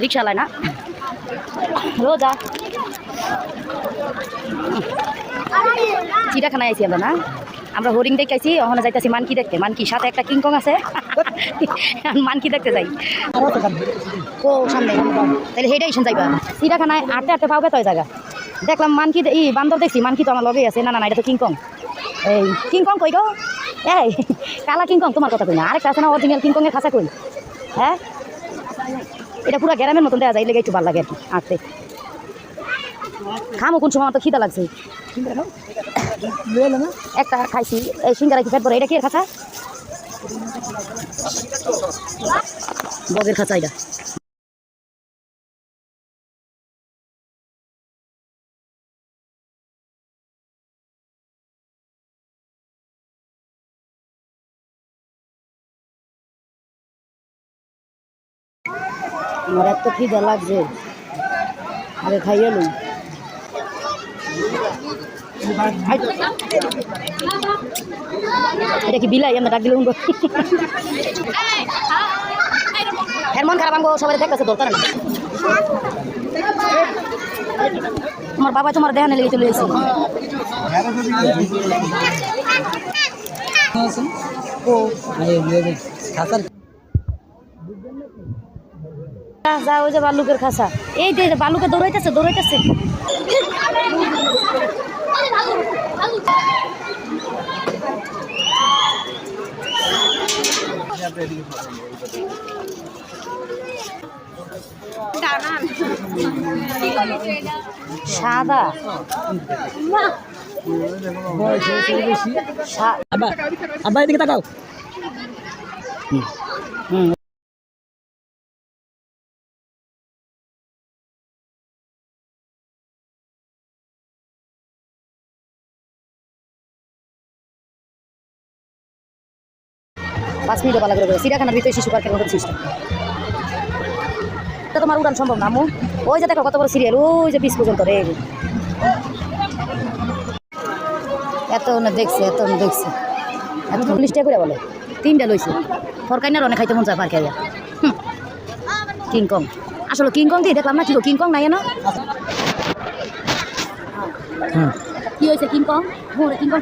রিক্সা লাই না রোজা চিড়িয়াখানায় আইছি আমরা না আমরা হরিণ দেখাইছি ওখানে যাইতেছি মানকি দেখতে মানকি সাথে একটা কিংকং আছে মানকি দেখতে যাই ও সামনে তাহলে হেঁটে এসে যাইবা চিড়িয়াখানায় আটতে আটতে পাওবে তো জায়গা দেখলাম মানকি বান্দর দেখছি মানকি তো আমার লগেই আছে না না না এটা তো কিংকং এই কিংকং কই গো এই কালা কিংকং তোমার কথা কই না আরেকটা আছে না অরিজিনাল কিংকংয়ের খাঁচা কই হ্যাঁ এটা পুরো গ্রামের মতন দেওয়া যায় লেগে একটু ভালো লাগে আর কি আঁকতে খামো কোন সময় আমার তো খিদা লাগছে একটা খাইছি এই সিঙ্গারা কি ফেট পরে এটা কি এর খাঁচা বগের খাঁচা এটা আমার এত খিদা লাগছে আরে খাইয়ে লই এটা কি বিলাই আমরা ডাক দিলে উনবো মন খারাপ আনবো সবাই দেখতেছে দরকার না আমার বাবা তোমার দেহানে লেগে চলে এসেছে যা ওই যে বালুকের খাসা এই যে বালুকে দৌড়াইতেছে দৌড়াইতেছে সাদা আব্বা এদিকে তাকাও হুম 5 মিনিটও পালা করে চিড়িয়াখানার ভিতরে শিশু পার্কের মতন সিস্টেম এটা তোমার উড়ান সম্ভব না ওই যে দেখো কত বড় সিরিয়াল ওই যে 20 পর্যন্ত রে এত না দেখছে এত এত 40 টাকা করে বলে 3টা লইছে ফরকাইনার অনেক খাইতে মন চায় পার্কে আইয়া কিংকং আসলে কিংকং দিয়ে দেখলাম না কি কিংকং নাই না কি হয়েছে কিংকং কিংকং